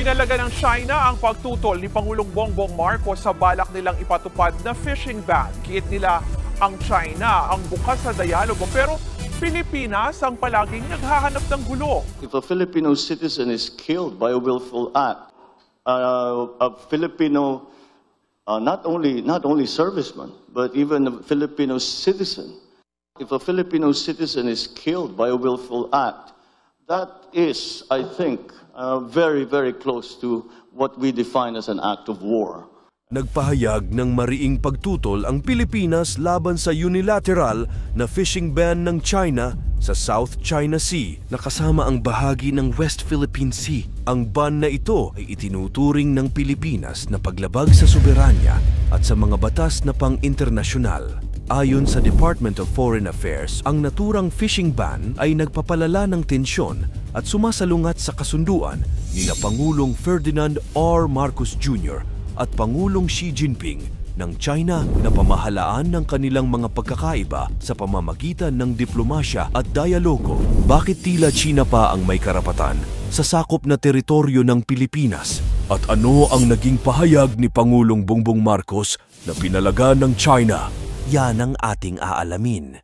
Pinalaga ng China ang pagtutol ni Pangulong Bongbong Marcos sa balak nilang ipatupad na fishing ban. Kiit nila ang China ang bukas sa dialogo pero Pilipinas ang palaging naghahanap ng gulo. If a Filipino citizen is killed by a willful act, a Filipino, not only serviceman, but even a Filipino citizen, if a Filipino citizen is killed by a willful act, that is, I think, very, very close to what we define as an act of war. Nagpahayag ng mariing pagtutol ang Pilipinas laban sa unilateral na fishing ban ng China sa South China Sea na kasama ang bahagi ng West Philippine Sea. Ang ban na ito ay itinuturing ng Pilipinas na paglabag sa soberanya at sa mga batas na pang-internasyonal. Ayon sa Department of Foreign Affairs, ang naturang fishing ban ay nagpapalala ng tensyon at sumasalungat sa kasunduan ni Pangulong Ferdinand R. Marcos Jr. at Pangulong Xi Jinping ng China na pamahalaan ng kanilang mga pagkakaiba sa pamamagitan ng diplomasya at dialogo. Bakit tila China pa ang may karapatan sa sakop na teritoryo ng Pilipinas? At ano ang naging pahayag ni Pangulong Bongbong Marcos na pinalaga ng China? Yan ang ating aalamin.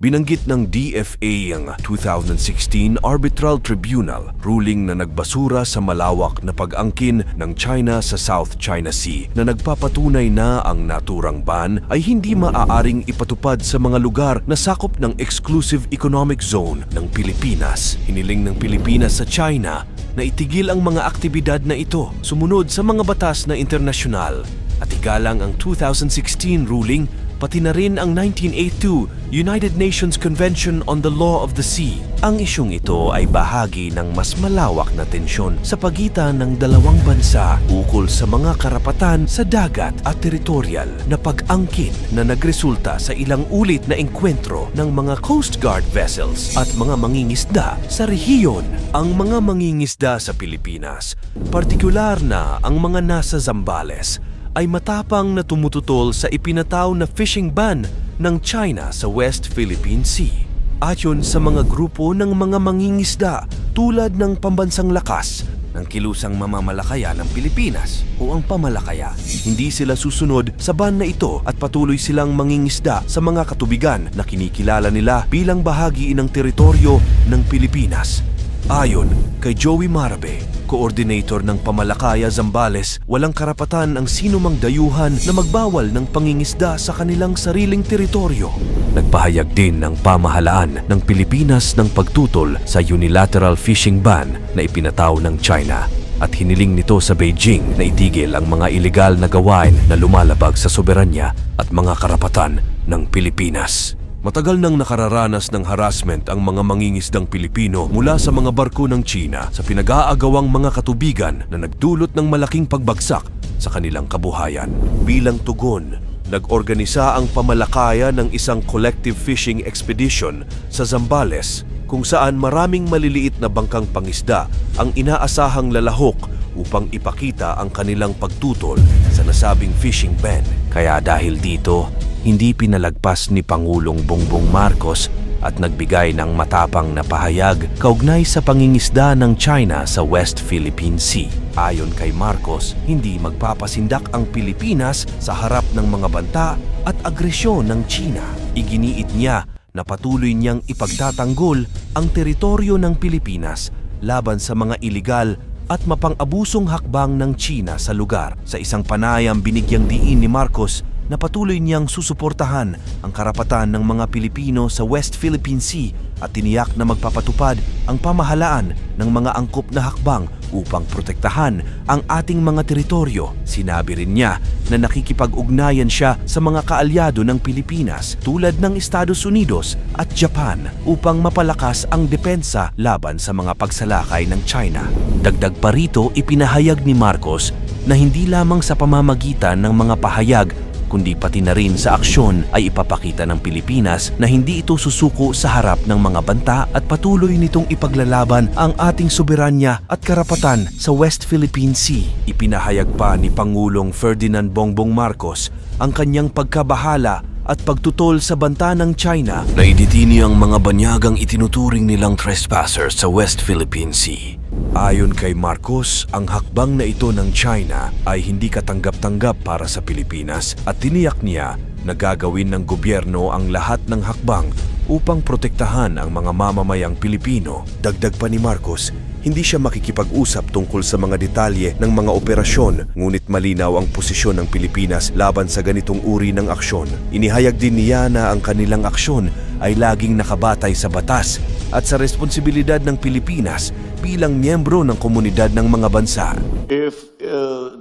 Binanggit ng DFA ang 2016 Arbitral Tribunal ruling na nagbasura sa malawak na pag-angkin ng China sa South China Sea na nagpapatunay na ang naturang ban ay hindi maaaring ipatupad sa mga lugar na sakop ng Exclusive Economic Zone ng Pilipinas. Hiniling ng Pilipinas sa China na itigil ang mga aktibidad na ito sumunod sa mga batas na internasyonal at igalang ang 2016 ruling pati na rin ang 1982 United Nations Convention on the Law of the Sea. Ang isyong ito ay bahagi ng mas malawak na tensyon sa pagitan ng dalawang bansa ukol sa mga karapatan sa dagat at teritorial na pag-angkin na nagresulta sa ilang ulit na engkwentro ng mga Coast Guard vessels at mga mangingisda sa rehiyon. Ang mga mangingisda sa Pilipinas, partikular na ang mga nasa Zambales, ay matapang na tumututol sa ipinataw na fishing ban ng China sa West Philippine Sea. Ayon sa mga grupo ng mga mangingisda tulad ng Pambansang Lakas ng Kilusang Mamamalakaya ng Pilipinas o ang Pamalakaya, hindi sila susunod sa ban na ito at patuloy silang mangingisda sa mga katubigan na kinikilala nila bilang bahagi ng teritoryo ng Pilipinas. Ayon kay Joey Marabe, coordinator ng Pamalakaya Zambales, walang karapatan ang sinumang dayuhan na magbawal ng pangingisda sa kanilang sariling teritoryo. Nagpahayag din ng pamahalaan ng Pilipinas ng pagtutol sa unilateral fishing ban na ipinataw ng China at hiniling nito sa Beijing na itigil ang mga ilegal na gawain na lumalabag sa soberanya at mga karapatan ng Pilipinas. Matagal nang nakararanas ng harassment ang mga mangingisdang Pilipino mula sa mga barko ng China sa pinag-aagawang mga katubigan na nagdulot ng malaking pagbagsak sa kanilang kabuhayan. Bilang tugon, nag-organisa ang Pamalakaya ng isang collective fishing expedition sa Zambales kung saan maraming maliliit na bangkang pangisda ang inaasahang lalahok upang ipakita ang kanilang pagtutol sa nasabing fishing ban. Kaya dahil dito, hindi pinalagpas ni Pangulong Bongbong Marcos at nagbigay ng matapang na pahayag kaugnay sa pangingisda ng China sa West Philippine Sea. Ayon kay Marcos, hindi magpapasindak ang Pilipinas sa harap ng mga banta at agresyon ng China. Iginiit niya na patuloy niyang ipagtatanggol ang teritoryo ng Pilipinas laban sa mga iligal at mapang-abusong hakbang ng China sa lugar. Sa isang panayam, binigyang diin ni Marcos na patuloy niyang susuportahan ang karapatan ng mga Pilipino sa West Philippine Sea at tiniyak na magpapatupad ang pamahalaan ng mga angkop na hakbang upang protektahan ang ating mga teritoryo. Sinabi rin niya na nakikipag-ugnayan siya sa mga kaalyado ng Pilipinas tulad ng Estados Unidos at Japan upang mapalakas ang depensa laban sa mga pagsalakay ng China. Dagdag pa rito, ipinahayag ni Marcos na hindi lamang sa pamamagitan ng mga pahayag kundi pati na rin sa aksyon ay ipapakita ng Pilipinas na hindi ito susuko sa harap ng mga banta at patuloy nitong ipaglalaban ang ating soberanya at karapatan sa West Philippine Sea. Ipinahayag pa ni Pangulong Ferdinand Bongbong Marcos ang kanyang pagkabahala at pagtutol sa banta ng China na iditini ang mga banyagang itinuturing nilang trespassers sa West Philippine Sea. Ayon kay Marcos, ang hakbang na ito ng China ay hindi katanggap-tanggap para sa Pilipinas at tiniyak niya na gagawin ng gobyerno ang lahat ng hakbang upang protektahan ang mga mamamayang Pilipino. Dagdag pa ni Marcos, hindi siya makikipag-usap tungkol sa mga detalye ng mga operasyon, ngunit malinaw ang posisyon ng Pilipinas laban sa ganitong uri ng aksyon. Inihayag din niya na ang kanilang aksyon ay laging nakabatay sa batas at sa responsibilidad ng Pilipinas bilang miyembro ng komunidad ng mga bansa. If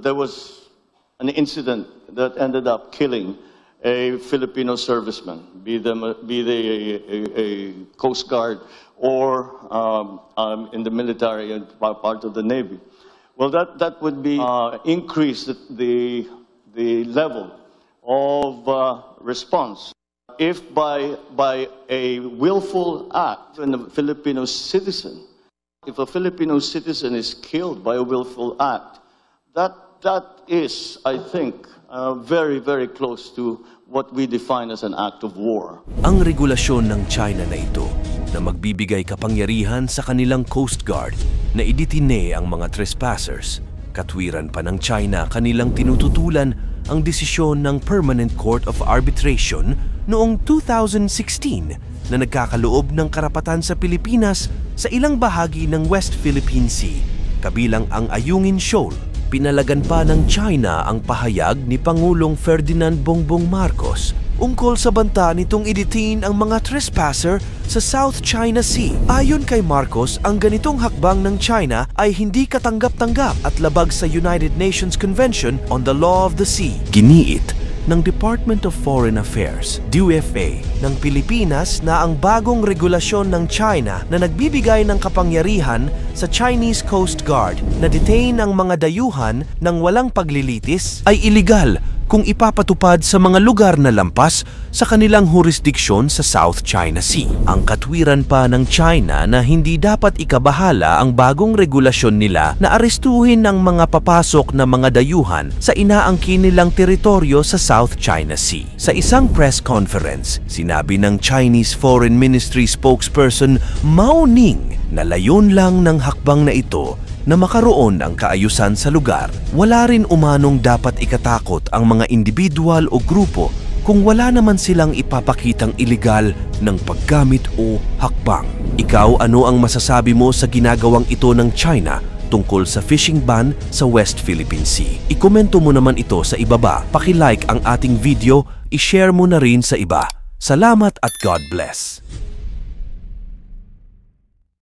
there was an incident that ended up killing a Filipino serviceman, be they a Coast Guard or in the military and part of the Navy, well, that would be increase the level of response. If by a willful act, when a Filipino citizen, if a Filipino citizen is killed by a willful act, that is, I think, very, very close to what we define as an act of war. Ang regulasyon ng China na ito na magbibigay kapangyarihan sa kanilang Coast Guard na iditine ang mga trespassers. Katwiran pa ng China kanilang tinututulan ang desisyon ng Permanent Court of Arbitration noong 2016 na nagkakaloob ng karapatan sa Pilipinas sa ilang bahagi ng West Philippine Sea, kabilang ang Ayungin Shoal. Pinalagan pa ng China ang pahayag ni Pangulong Ferdinand Bongbong Marcos ungkol sa banta nitong iditin ang mga trespasser sa South China Sea. Ayon kay Marcos, ang ganitong hakbang ng China ay hindi katanggap-tanggap at labag sa United Nations Convention on the Law of the Sea. Giniit ng Department of Foreign Affairs, DFA, ng Pilipinas na ang bagong regulasyon ng China na nagbibigay ng kapangyarihan sa Chinese Coast Guard na detain ang mga dayuhan ng walang paglilitis ay iligal kung ipapatupad sa mga lugar na lampas sa kanilang jurisdiksyon sa South China Sea. Ang katwiran pa ng China na hindi dapat ikabahala ang bagong regulasyon nila na arestuhin ang mga papasok na mga dayuhan sa inaangkin nilang teritoryo sa South China Sea. Sa isang press conference, sinabi ng Chinese Foreign Ministry spokesperson Mao Ning na layon lang ng hakbang na ito na makaroon ang kaayusan sa lugar. Wala rin umanong dapat ikatakot ang mga individual o grupo kung wala naman silang ipapakitang iligal ng paggamit o hakbang. Ikaw, ano ang masasabi mo sa ginagawang ito ng China tungkol sa fishing ban sa West Philippine Sea? Ikomento mo naman ito sa ibaba. Paki-like ang ating video, i-share mo na rin sa iba. Salamat at God bless!